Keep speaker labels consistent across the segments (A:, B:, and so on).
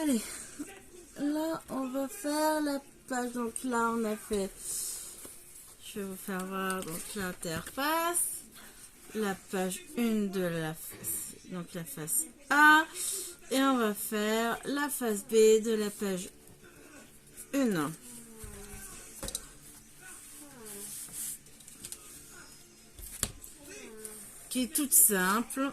A: Allez, là on va faire la page. Donc là on a fait, je vais vous faire voir donc l'interface, la page 1 de la face, donc la face A, et on va faire la face B de la page 1. Qui est toute simple.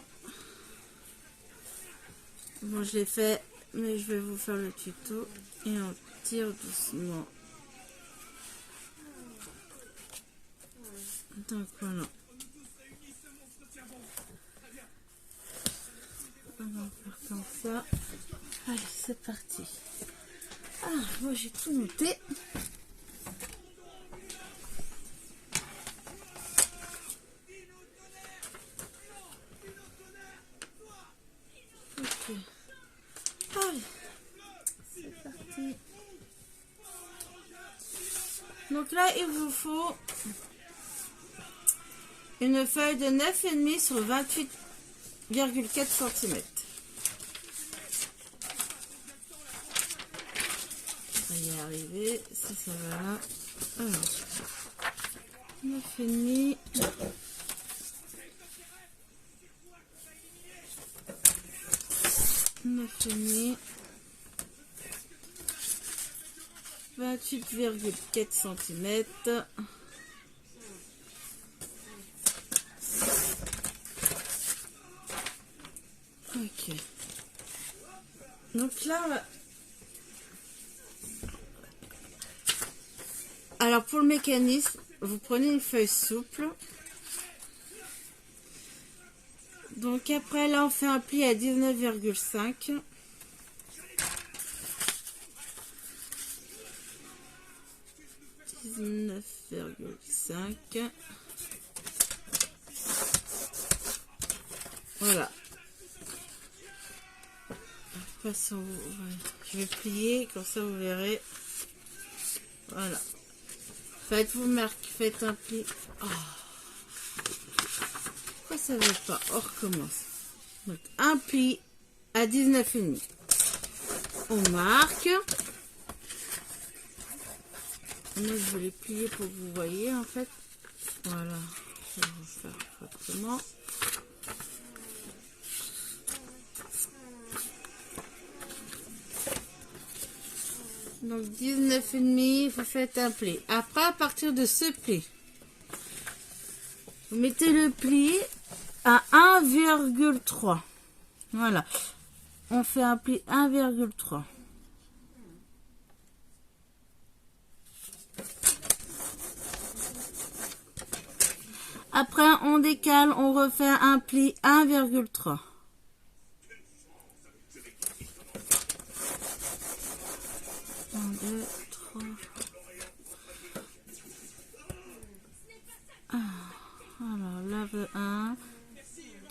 A: Bon, je l'ai fait, mais je vais vous faire le tuto et on tire doucement. Donc voilà. On va faire comme ça. Allez, c'est parti. Ah, moi j'ai tout noté. Ok. Allez, c'est parti. Donc là, il vous faut une feuille de 9,5 sur 28,4 cm. On va y arriver, si ça va là. Alors, 9,5. 9,5. 28,4 cm. Ok. Donc là, alors pour le mécanisme, vous prenez une feuille souple. Donc après là, on fait un pli à 19,5. Voilà. Après, je vais plier, comme ça vous verrez. Voilà. Faites un pli. Oh. Pourquoi ça ne veut pas? On recommence. Donc, un pli à 19,5. On marque. Moi, je vais les plier pour que vous voyez, en fait. Voilà. Je vais vous faire correctement. Donc 19,5, vous faites un pli. Après, à partir de ce pli, vous mettez le pli à 1,3. Voilà. On fait un pli 1,3. Après, on décale, on refait un pli 1,3. Un, deux, trois. Alors, là, le 1,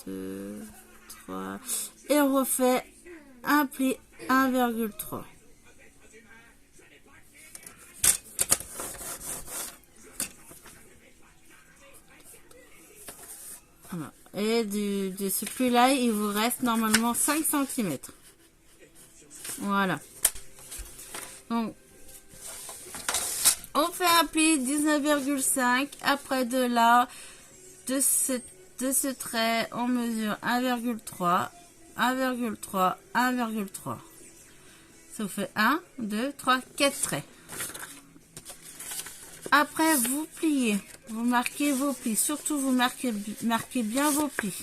A: 2, 3. Et on refait un pli 1,3. Voilà. Et de ce pli-là, il vous reste normalement 5 cm. Voilà. Donc, on fait un pli 19,5. Après de là, de ce trait, on mesure 1,3, 1,3, 1,3. Ça vous fait 1, 2, 3, 4 traits. Après, vous pliez. Vous marquez vos plis. Surtout, vous marquez bien vos plis.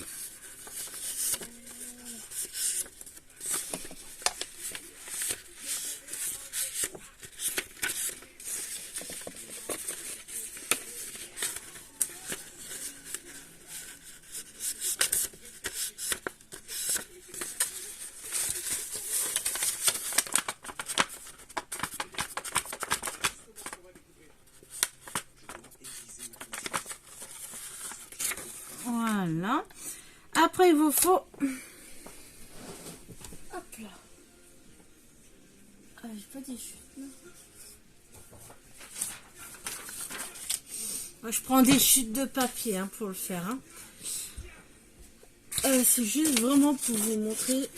A: Voilà. Après, il vous faut... Hop là. Ah, j'ai pas des chutes, non. Moi, je prends des chutes de papier hein, pour le faire. Hein. C'est juste vraiment pour vous montrer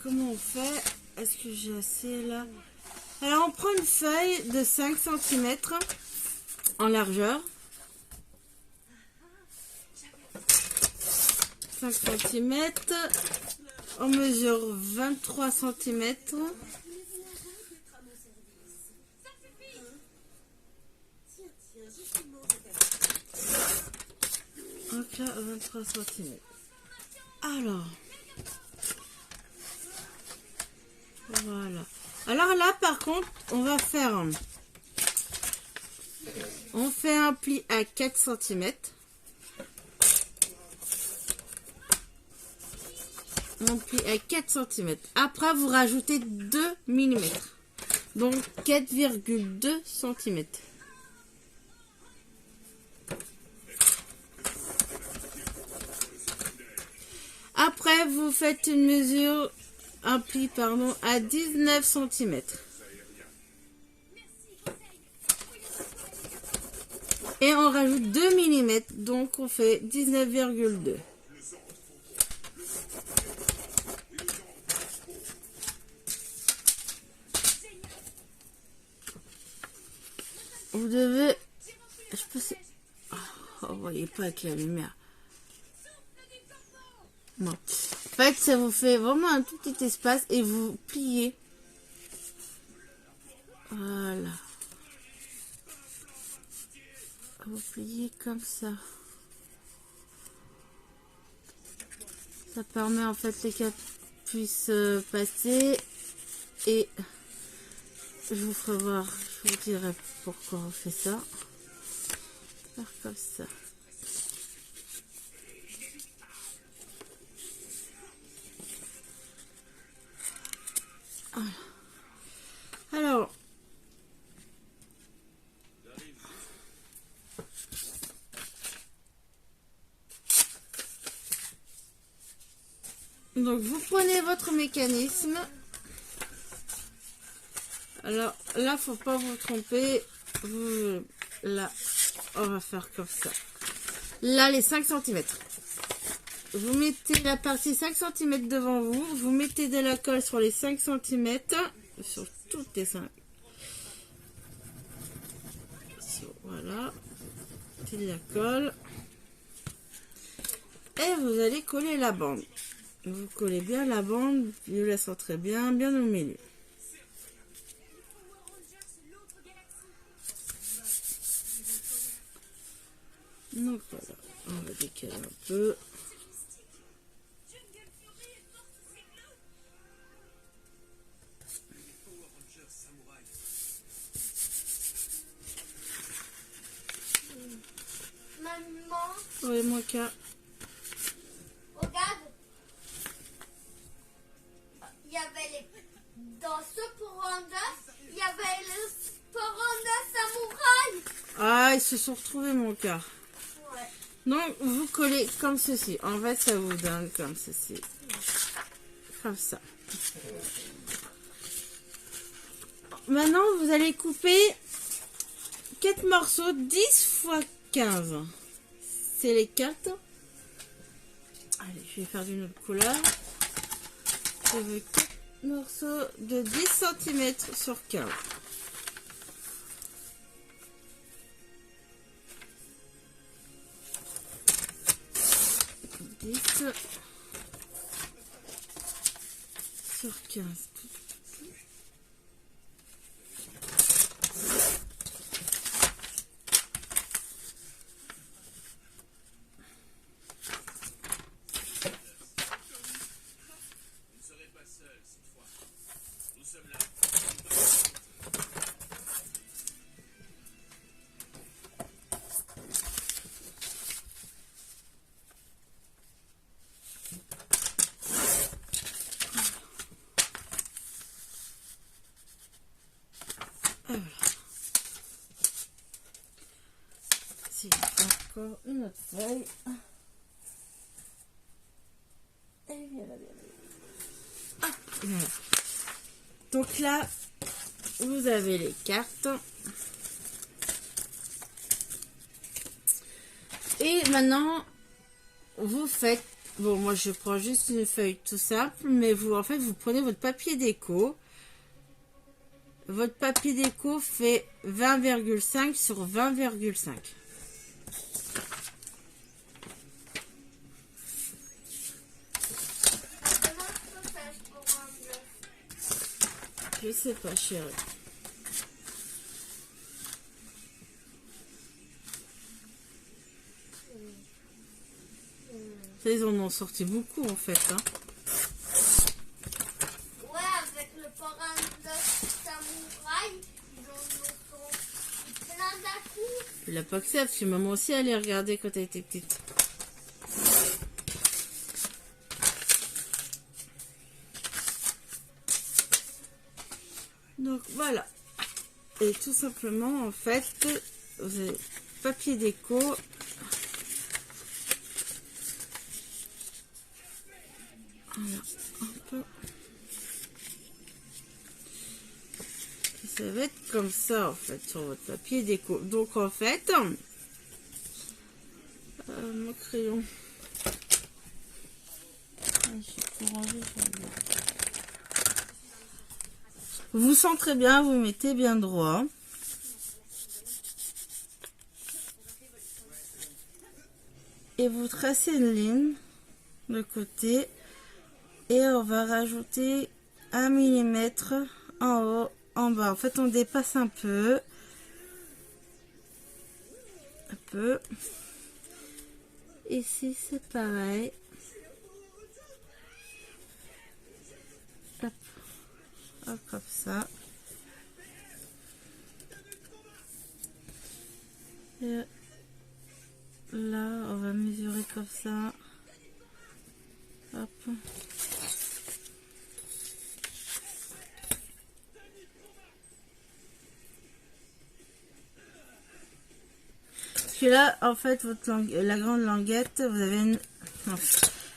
A: Comment on fait? Est-ce que j'ai assez là? Alors on prend une feuille de 5 cm en largeur. 5 cm. On mesure 23 cm. Donc là, 23 cm. Alors. Voilà. Alors là, par contre, on va faire... On fait un pli à 4 cm. On plie à 4 cm. Après, vous rajoutez 2 mm. Donc 4,2 cm. Après, vous faites une mesure, un pli, pardon, à 19 cm. Et on rajoute 2 mm, donc on fait 19,2. Vous devez... Je peux... Oh, vous voyez pas avec la lumière. Non. En fait, ça vous fait vraiment un tout petit espace et vous pliez. Voilà. Vous pliez comme ça. Ça permet en fait les capes puissent passer. Et je vous ferai voir, je vous dirai pourquoi on fait ça. Faire comme ça. Voilà. Alors, donc vous prenez votre mécanisme. Alors là, faut pas vous tromper. Là, on va faire comme ça. Là, les 5 cm. Vous mettez la partie 5 cm devant vous. Vous mettez de la colle sur les 5 cm. Sur toutes les 5. Voilà. Mettez de la colle. Et vous allez coller la bande. Vous collez bien la bande. Vous la centrez bien, bien au milieu. Donc voilà, on va décaler un peu.
B: Maman,
A: Oui, mon cas.
B: regarde. Il y avait les... Dans ce Poranda, il y avait le Poranda Samouraï.
A: Ah, ils se sont retrouvés, mon cas.
B: Ouais.
A: Donc, vous collez comme ceci. En fait, ça vous donne comme ceci. Comme ça. Maintenant, vous allez couper 4 morceaux 10 x 15. C'est les 4. Allez, je vais faire d'une autre couleur. Je veux 4 morceaux de 10 cm sur 15. 10 sur 15. Voilà. Si, encore une autre feuille. Et voilà, ah, voilà. Donc là, vous avez les cartes. Et maintenant, vous faites Bon, moi je prends juste une feuille tout simple, mais vous, en fait, vous prenez votre papier déco. Votre papier déco fait 20,5 sur 20,5. Je sais pas, chérie. Ça, ils en ont sorti beaucoup en fait. Hein.
B: Ouais, avec le parrain de samouraï, ils en ont sorti plein d'un coup.
A: Tu l'as pas que ça, parce que maman aussi allait regarder quand elle était petite. Donc voilà. Et tout simplement, en fait, vous avez papier déco. Voilà, un peu. Et ça va être comme ça, en fait, sur votre papier déco. Donc, en fait, mon crayon. Vous centrez bien, vous mettez bien droit. Et vous tracez une ligne de côté. Et on va rajouter 1 mm en haut, en bas. En fait, on dépasse un peu. Un peu. Ici, c'est pareil. Hop. Hop, comme ça. Et là, on va mesurer comme ça. Hop. Parce que là, en fait, la grande languette, vous avez une... Non.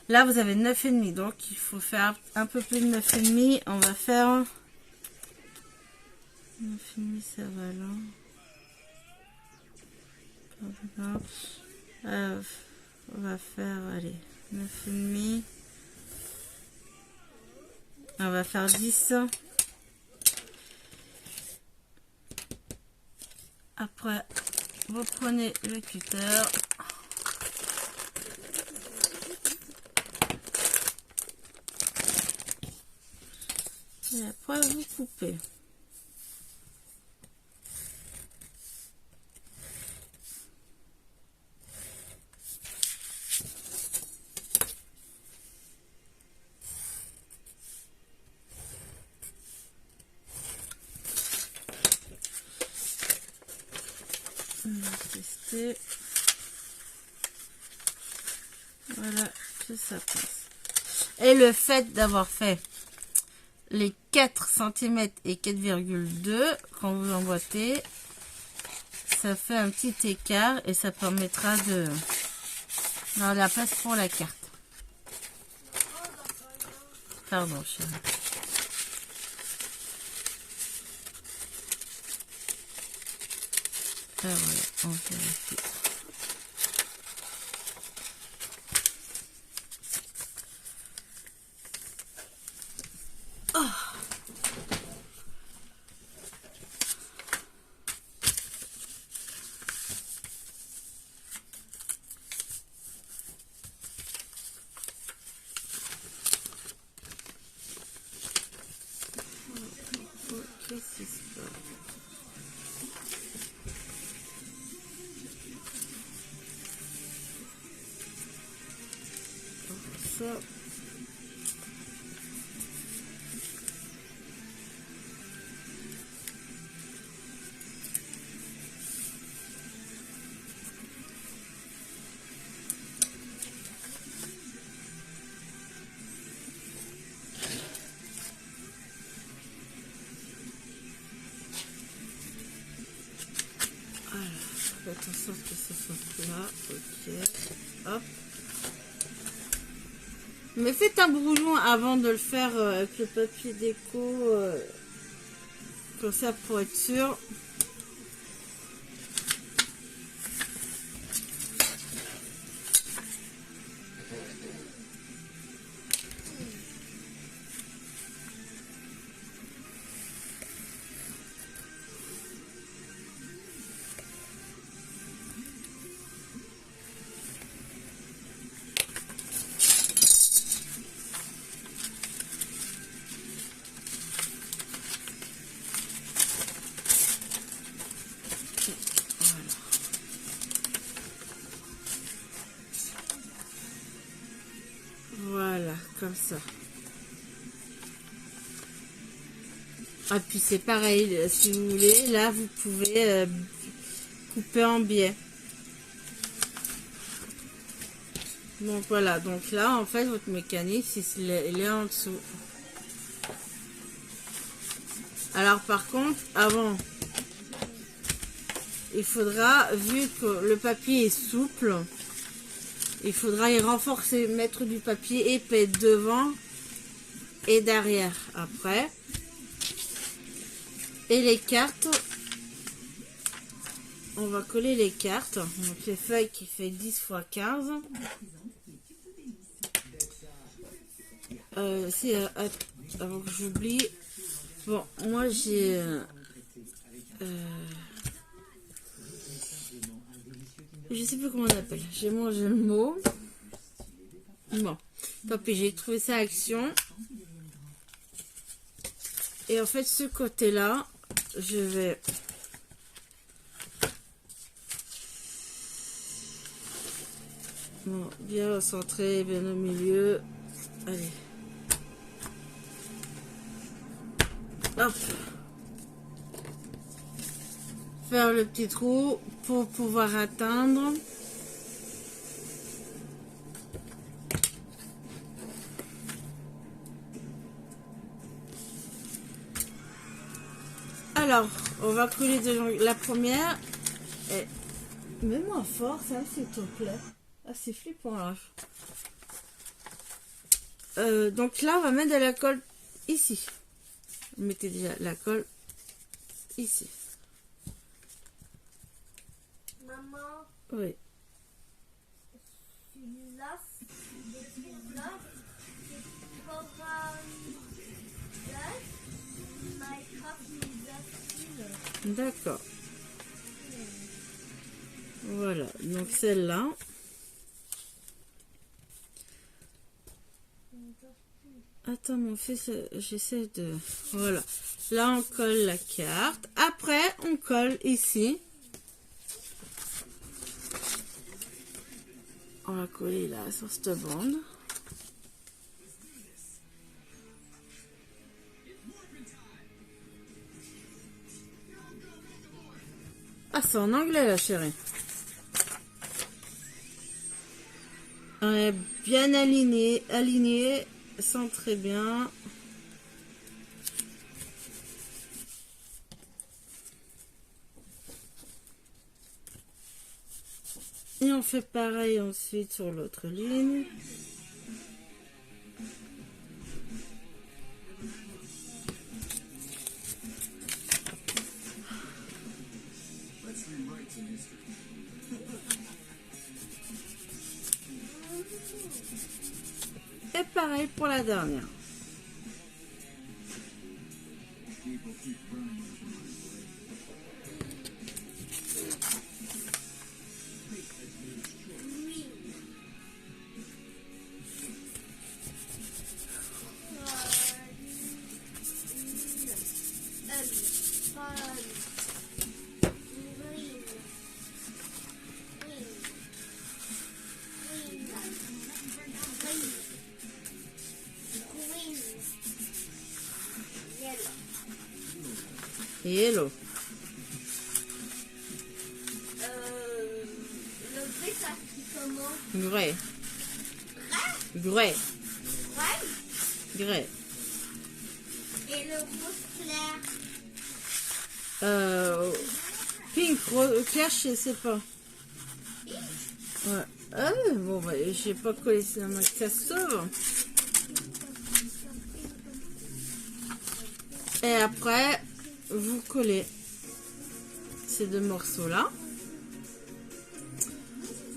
A: Là, vous avez 9,5. Donc, il faut faire un peu plus de 9,5. On va faire... 9,5, ça va là. On va faire, allez, 9,5. On va faire 10. Après, vous prenez le cutter. Et après, vous coupez. On va tester. Voilà que ça passe. Et le fait d'avoir fait les 4 cm et 4,2 quand vous emboîtez, ça fait un petit écart et ça permettra de avoir la place pour la carte. Pardon, chérie. Et voilà, on vérifie. Oh. Qu'est-ce qui se passe? Ça. Voilà, faites en sorte que ce soit là, ok, hop. Mais faites un brouillon avant de le faire avec le papier déco, comme ça pour être sûr. comme ça. Ah, puis c'est pareil, si vous voulez, là vous pouvez couper en biais. Donc voilà, donc là en fait votre mécanisme il est en dessous. Alors par contre, avant, il faudra, vu que le papier est souple, il faudra y renforcer, mettre du papier épais devant et derrière après. Et les cartes, on va coller les cartes. Donc les feuilles qui fait 10 x 15. Avant que j'oublie. Bon, moi j'ai... je sais plus comment on appelle. J'ai mangé le mot. Bon, tant pis, j'ai trouvé ça action. Et en fait, ce côté-là, je vais... Bon, bien centré, bien au milieu. Allez. Hop. Faire le petit trou pour pouvoir atteindre. Alors, on va coller la première. Et... mets-moi fort, ça, s'il te plaît. Ah, c'est flippant, là. Donc là, on va mettre de la colle ici. Vous mettez déjà la colle ici.
B: Maman.
A: Oui.
B: Celui-là, celui-là, c'est pour Minecraft.
A: D'accord. Voilà, donc celle-là. Attends, mon fils, j'essaie de... Voilà. Là, on colle la carte. Après, on colle ici. On va coller là, sur cette bande. Ah, c'est en anglais, là, chérie. On est bien aligné, centré bien. Et on fait pareil ensuite sur l'autre ligne. Et pareil pour la dernière. Hello.
B: Le gris, ça s'écrit comment?
A: Grès. Grès.
B: Ouais.
A: Grès.
B: Et le rouge clair?
A: Pink, clair, je sais pas. Ouais. Ah, bon, bah, j'ai pas collé ça, que ça se sauve. Et après, vous collez ces deux morceaux-là.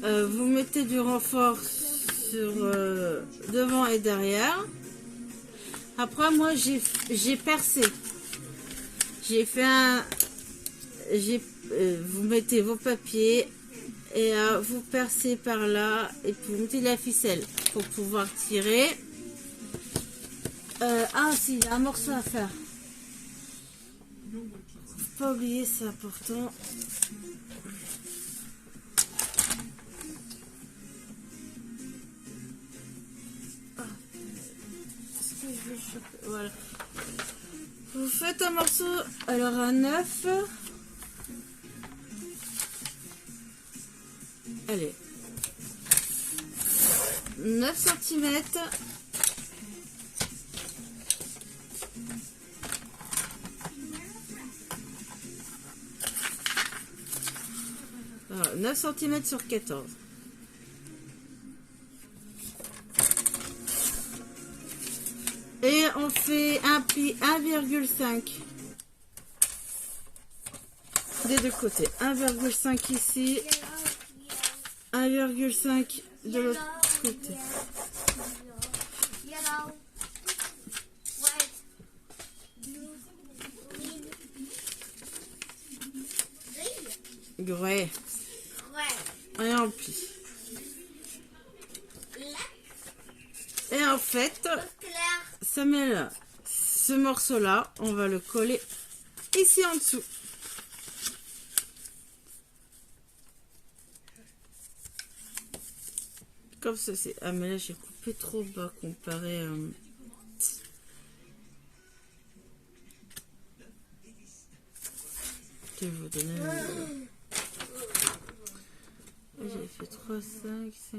A: Vous mettez du renfort sur devant et derrière. Après, moi, j'ai percé. J'ai fait un... vous mettez vos papiers et vous percez par là et puis vous mettez la ficelle pour pouvoir tirer. Ah, si, il y a un morceau à faire. Faut pas oublier, c'est important. Voilà. Vous faites un morceau, alors à 9. Allez. 9 cm. Voilà, 9 cm sur 14. Et on fait un pli 1,5 des deux côtés. 1,5 ici, 1,5 de l'autre côté. Grey. Et on plie. Et en fait, ça met là. Ce morceau-là, on va le coller ici en dessous. Comme ceci. Ah mais là j'ai coupé trop bas comparé je vais vous donner j'ai fait 3, 5, 5.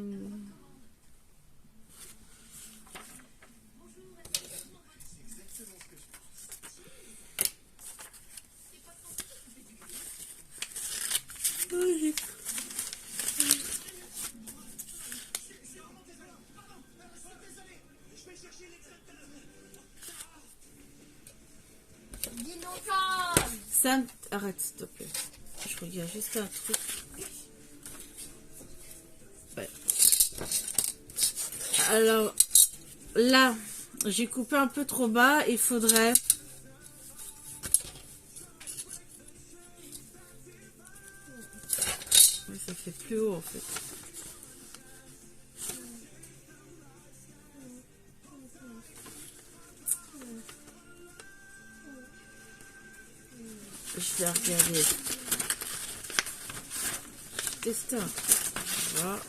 A: Sam, arrête s'il te plaît. Je regarde juste un truc. Ouais. Alors là, j'ai coupé un peu trop bas. Il faudrait. Oui, ça fait plus haut en fait. Je vais regarder. Teste. Voilà.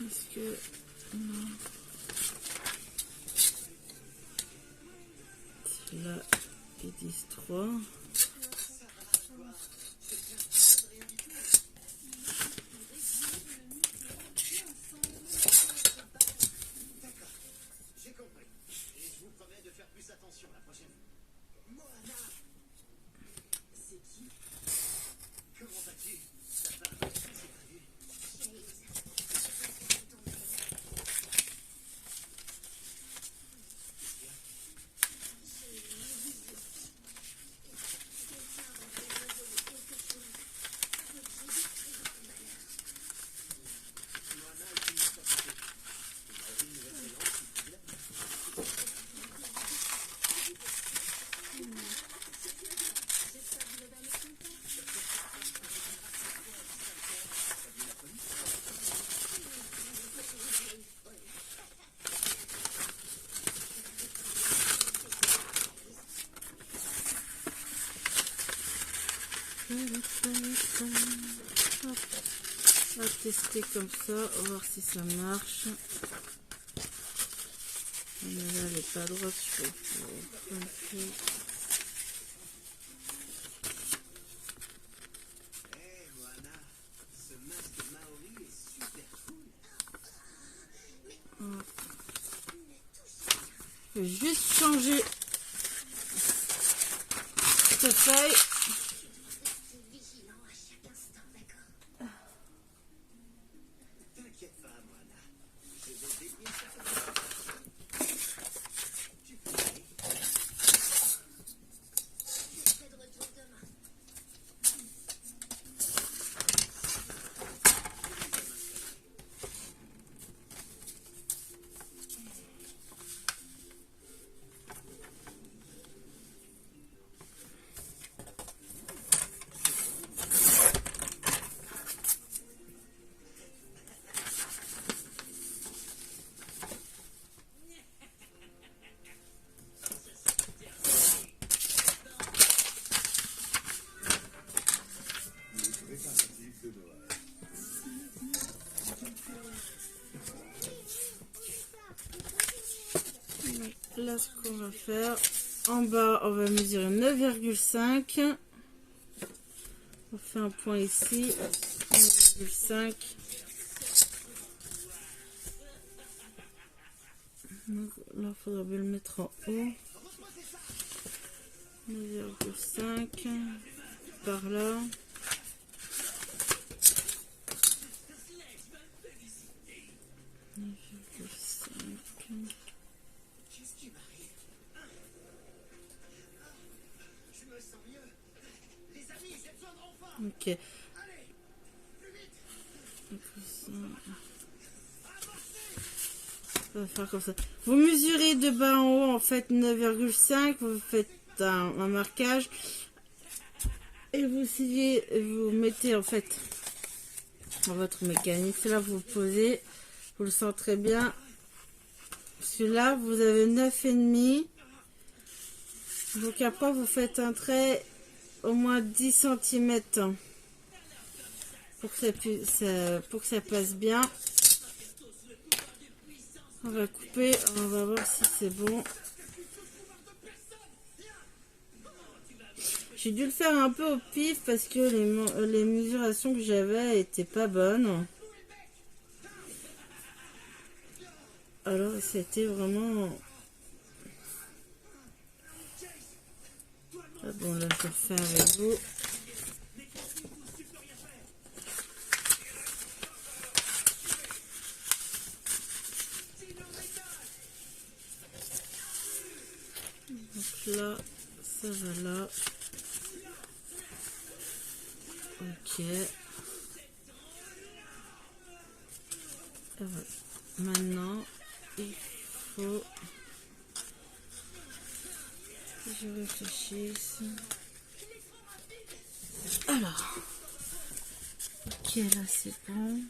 A: Est-ce que... Non. Là, ils disent 3. On va tester comme ça, voir si ça marche. Mais là, elle n'est pas droite, je peux. Je vais juste changer cette feuille. là, ce qu'on va faire, en bas, on va mesurer 9,5. On fait un point ici, 9,5. Donc là, il faudra bien le mettre en haut. 9,5 par là. Ok. On va faire comme ça. Vous mesurez de bas en haut en fait 9,5. Vous faites un marquage et vous mettez en fait dans votre mécanisme. Là vous posez, vous le sentez très bien. Parce que là vous avez 9,5. Donc après vous faites un trait au moins 10 cm pour que ça passe bien. On va couper, on va voir si c'est bon. J'ai dû le faire un peu au pif parce que les mesurations que j'avais étaient pas bonnes. Alors c'était vraiment... Ah bon, là je vais faire avec vous. Donc là, ça va là. Ok. Et voilà. Maintenant, il faut que je réfléchisse. Alors. Ok, là c'est bon.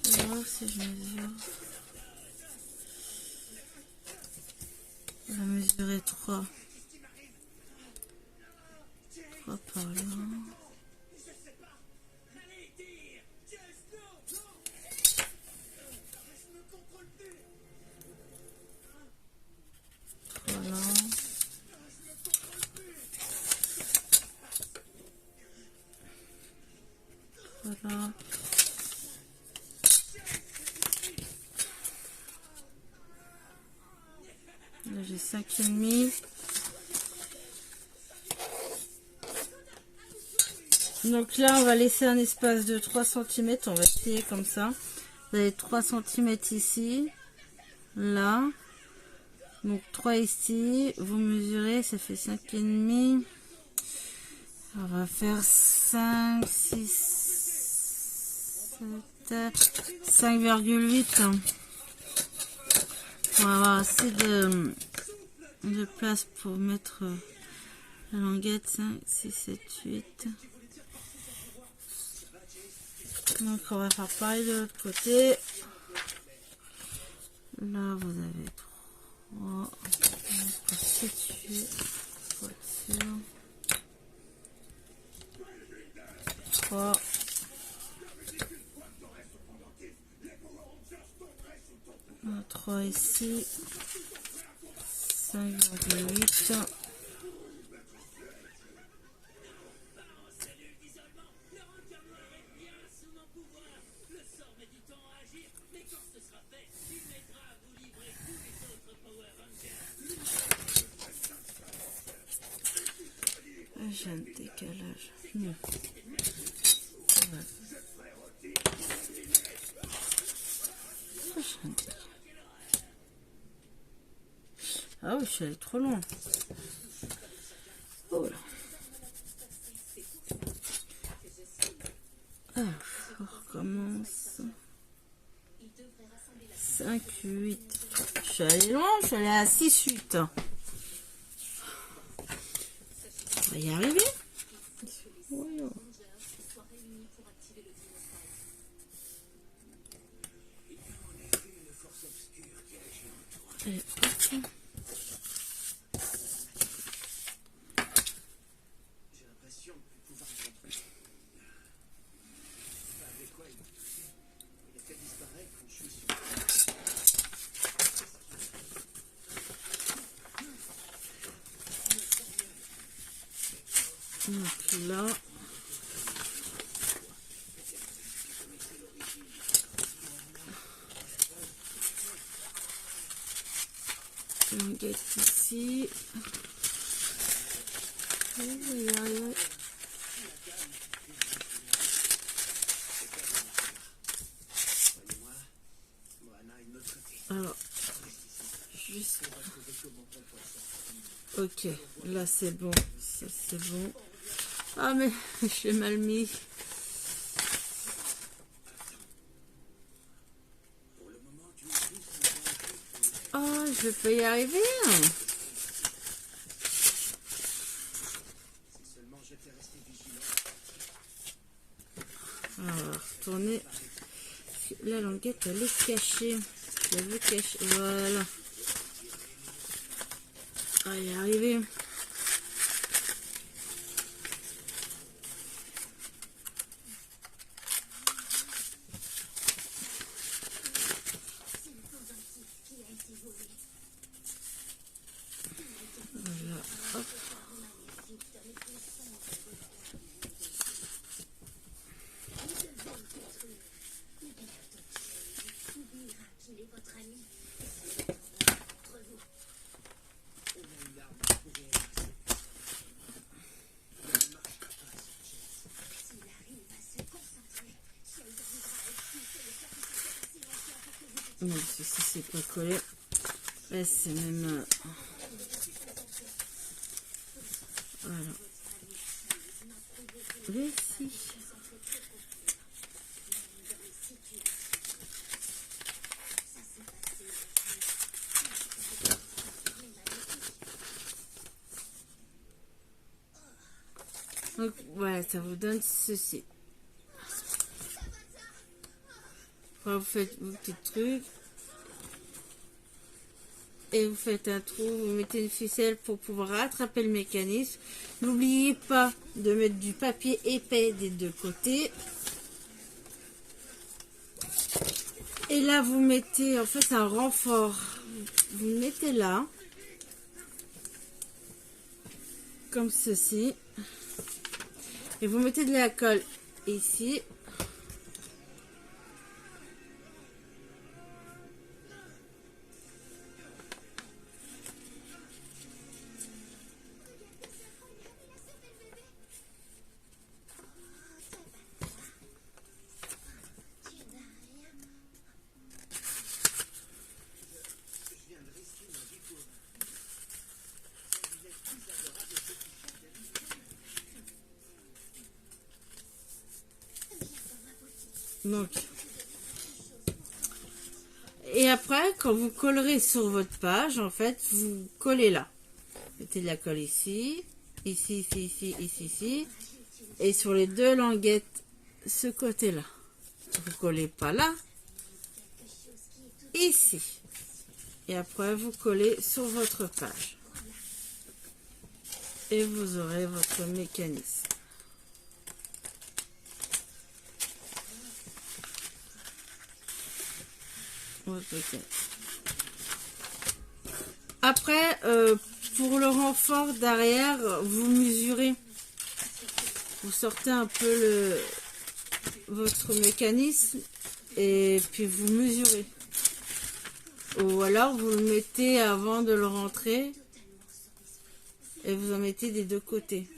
A: On va voir si je mesure. On va mesurer 3. 3 par là. Voilà. Voilà. Là j'ai 5,5. Donc là on va laisser un espace de 3 cm. On va plier comme ça. Vous avez 3 cm ici. Là. Donc 3 ici. Vous mesurez, ça fait 5,5. On va faire 5, 6, 7, 5,8. On va avoir assez de place pour mettre la languette. 5, 6, 7, 8. Donc on va faire pareil de l'autre côté. Là vous avez 3. On va situer. 3. 3 ici. 5,8. J'ai un décalage. Non. Voilà. Ah oui, je suis allée trop loin. Oh là. Ah, on recommence. 5, 8. Je suis allée loin, je suis allée à 6, 8. On va y arriver. Oui. Allez, hop. Donc là, languette ici. Je vais y arriver. Alors, juste. Ok, là c'est bon, ça c'est bon. Ah mais j'ai mal mis. Oh, je peux y arriver. Alors, retourner. La languette, elle est cachée. Je la veux cacher. Voilà. On va y arriver. Voilà. Hop. Non, ceci c'est pas collé. Là c'est même. Voilà. Mais si. Donc voilà, ça vous donne ceci. Après, vous faites vos petits trucs. Et vous faites un trou, vous mettez une ficelle pour pouvoir rattraper le mécanisme. N'oubliez pas de mettre du papier épais des deux côtés. Et là, vous mettez, en fait, un renfort. Vous le mettez là. Comme ceci. Et vous mettez de la colle ici. Donc, et après, quand vous collerez sur votre page, en fait, vous collez là. Mettez de la colle ici, ici, ici, ici, ici, ici. Et sur les deux languettes, ce côté-là. Vous collez pas là, ici. Et après, vous collez sur votre page. Et vous aurez votre mécanisme. Après, pour le renfort derrière, vous mesurez. Vous sortez un peu votre mécanisme et puis vous mesurez. Ou alors vous le mettez avant de le rentrer et vous en mettez des deux côtés.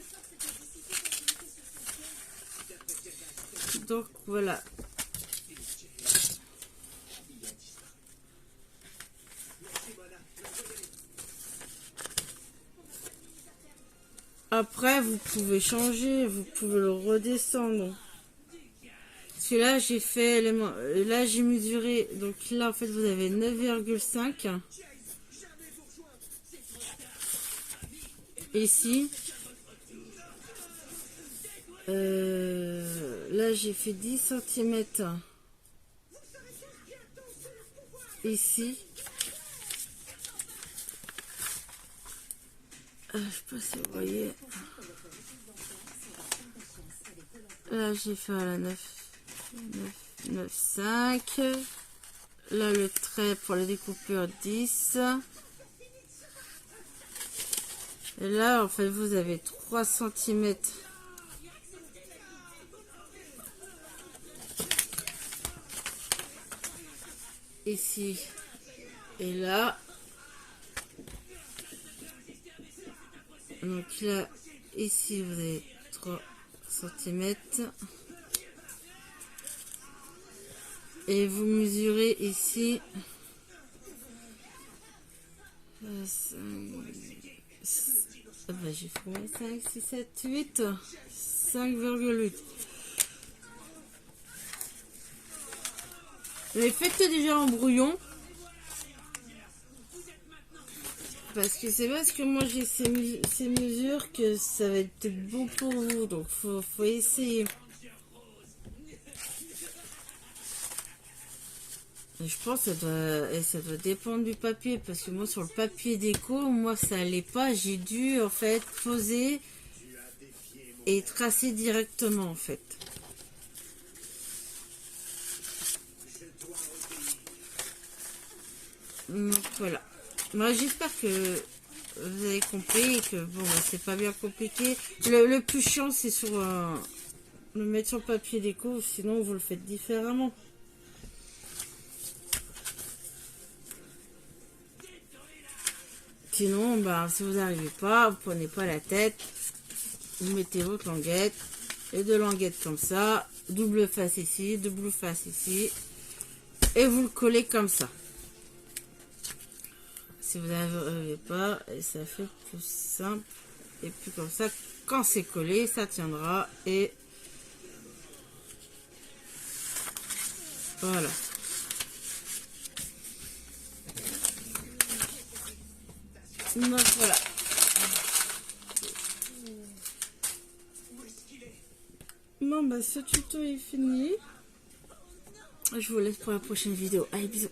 A: Donc voilà. Après, vous pouvez changer, vous pouvez le redescendre. Parce que là, j'ai fait, là, j'ai mesuré. Donc là, en fait, vous avez 9,5. Ici. Là, j'ai fait 10 cm. Ici. Je sais pas si vous voyez. Là, j'ai fait à la 9,5. Là, le trait pour la découpure 10. Et là, en fait, vous avez 3 cm. Ici et là. Donc là, ici, vous avez 3 cm. Et vous mesurez ici 5, j'ai fait 5, 6, 7, 8, 5,8. Mais faites déjà en brouillon. Parce que c'est parce que moi j'ai ces mesures que ça va être bon pour vous. Donc faut essayer. Et je pense que ça doit dépendre du papier. Parce que moi sur le papier déco, moi ça allait pas. J'ai dû en fait poser et tracer directement en fait. Donc voilà. Moi j'espère que vous avez compris et que bon c'est pas bien compliqué. Le plus chiant c'est sur le mettre sur le papier déco, sinon vous le faites différemment. Sinon, bah, si vous n'arrivez pas, vous prenez pas la tête, vous mettez votre languette et 2 languettes comme ça, double face ici, double face ici, et vous le collez comme ça. Si vous n'arrivez pas, et ça fait plus simple. Et puis comme ça, quand c'est collé, ça tiendra. Et voilà. Donc voilà. Bon bah ce tuto est fini. Je vous laisse pour la prochaine vidéo. Allez, bisous.